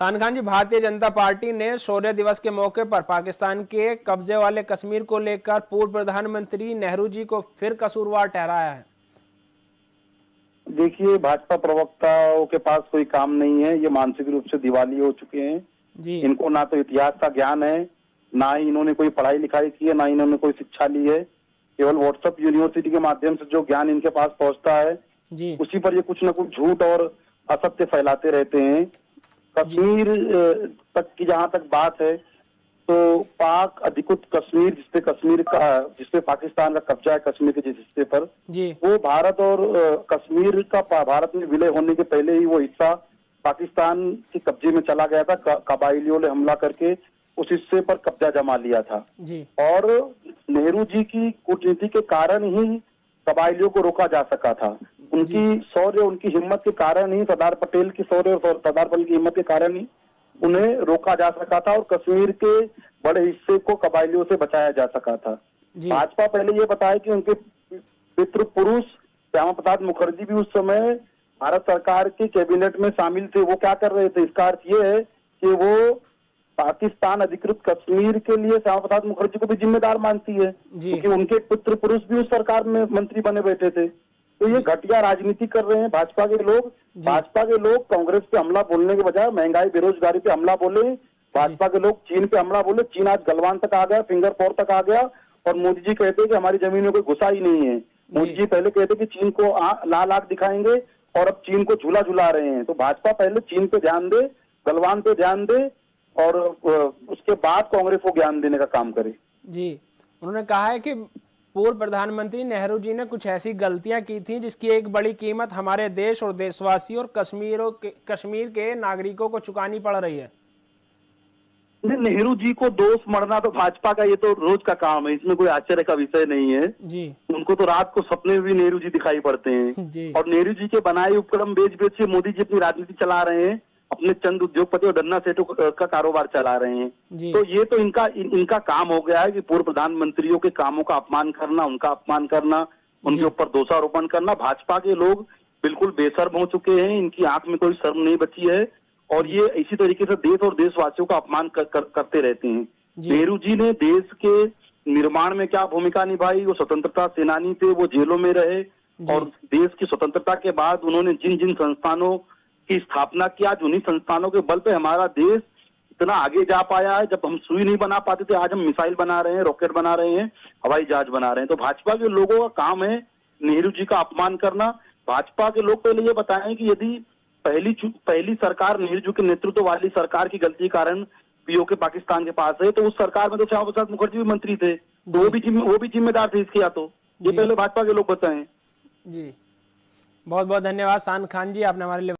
सान खान जी, भारतीय जनता पार्टी ने शौर्य दिवस के मौके पर पाकिस्तान के कब्जे वाले कश्मीर को लेकर पूर्व प्रधानमंत्री नेहरू जी को फिर कसूरवार ठहराया है। देखिए, भाजपा प्रवक्ताओं के पास कोई काम नहीं है। ये मानसिक रूप से दिवालिये हो चुके हैं। जी। इनको ना तो इतिहास का ज्ञान है, ना ही इन्होंने कोई पढ़ाई लिखाई की है, ना इन्होंने कोई शिक्षा ली है। केवल व्हाट्सएप यूनिवर्सिटी के माध्यम से जो ज्ञान इनके पास पहुंचता है, जी। उसी पर ये कुछ न कुछ झूठ और असत्य फैलाते रहते हैं। कश्मीर तक की जहां तक बात है, तो पाक अधिकृत कश्मीर, जिसपे पाकिस्तान का कब्जा है, कश्मीर के जिस हिस्से पर, जी। वो भारत और कश्मीर का भारत में विलय होने के पहले ही वो हिस्सा पाकिस्तान के कब्जे में चला गया था। कबाइलियों ने हमला करके उस हिस्से पर कब्जा जमा लिया था। जी। और नेहरू जी की कूटनीति के कारण ही कबाइलियों को रोका जा सका था। उनकी शौर्य, उनकी हिम्मत के कारण ही, सरदार पटेल की शौर्य और सरदार पटेल की हिम्मत के कारण ही उन्हें रोका जा सका था और कश्मीर के बड़े हिस्से को कबाइलियों से बचाया जा सका था। भाजपा पहले ये बताया कि उनके पितृ पुरुष श्यामा प्रसाद मुखर्जी भी उस समय भारत सरकार के कैबिनेट में शामिल थे। वो क्या कर रहे थे? इसका अर्थ ये है कि वो पाकिस्तान अधिकृत कश्मीर के लिए श्यामा प्रसाद मुखर्जी को भी जिम्मेदार मानती है, क्योंकि उनके पुत्र पुरुष भी उस सरकार में मंत्री बने बैठे थे। तो ये घटिया राजनीति कर रहे हैं भाजपा के लोग। भाजपा के लोग कांग्रेस पे हमला बोलने के बजाय महंगाई, बेरोजगारी पे हमला बोले। भाजपा के लोग चीन पे हमला बोले। चीन आज गलवान तक आ गया, सिंगापुर तक आ गया, और मोदी जी कहते हैं कि हमारी जमीन में कोई घुसा ही नहीं है। मोदी जी पहले कहते कि चीन को लाल आंख दिखाएंगे, और अब चीन को झूला झुला रहे हैं। तो भाजपा पहले चीन पे ध्यान दे, गलवान पे ध्यान दे, और उसके बाद कांग्रेस को ज्ञान देने का काम करे। जी, उन्होंने कहा है कि पूर्व प्रधानमंत्री नेहरू जी ने कुछ ऐसी गलतियां की थी जिसकी एक बड़ी कीमत हमारे देश और देशवासियों और कश्मीर के नागरिकों को चुकानी पड़ रही है। नेहरू जी को दोष मढ़ना तो भाजपा का ये तो रोज का काम है, इसमें कोई आश्चर्य का विषय नहीं है। जी। उनको तो रात को सपने में भी नेहरू जी दिखाई पड़ते हैं। जी। और नेहरू जी के बनाए उपक्रम बेच बेच के मोदी जी अपनी राजनीति चला रहे हैं, अपने चंद उद्योगपति और धन्ना सेठों का कारोबार चला रहे हैं। तो ये तो इनका काम हो गया है कि पूर्व प्रधानमंत्रियों के कामों का अपमान करना, उनका अपमान करना, उनके ऊपर दोषारोपण करना। भाजपा के लोग बिल्कुल बेशर्म हो चुके हैं, इनकी आंख में कोई शर्म नहीं बची है, और ये इसी तरीके से देश और देशवासियों का अपमान करते रहते हैं। नेहरू जी ने देश के निर्माण में क्या भूमिका निभाई? वो स्वतंत्रता सेनानी थे, वो जेलों में रहे, और देश की स्वतंत्रता के बाद उन्होंने जिन जिन संस्थानों की स्थापना की, आज उन्हीं संस्थानों के बल पे हमारा देश इतना आगे जा पाया है। जब हम सुई नहीं बना पाते थे, आज हम मिसाइल बना रहे हैं, रॉकेट बना रहे हैं, हवाई जहाज बना रहे हैं। तो भाजपा के लोगों का काम है नेहरू जी का अपमान करना। भाजपा के लोग पहले ये बताएं कि यदि पहली सरकार नेहरू जी के नेतृत्व वाली सरकार की गलती के कारण पीओके पाकिस्तान के पास है, तो उस सरकार में तो श्यामा प्रसाद मुखर्जी भी मंत्री थे, तो वो भी जिम्मेदार थे इसके। या तो ये पहले भाजपा के लोग बताएं। जी, बहुत बहुत धन्यवाद सान खान जी, आपने हमारे लिए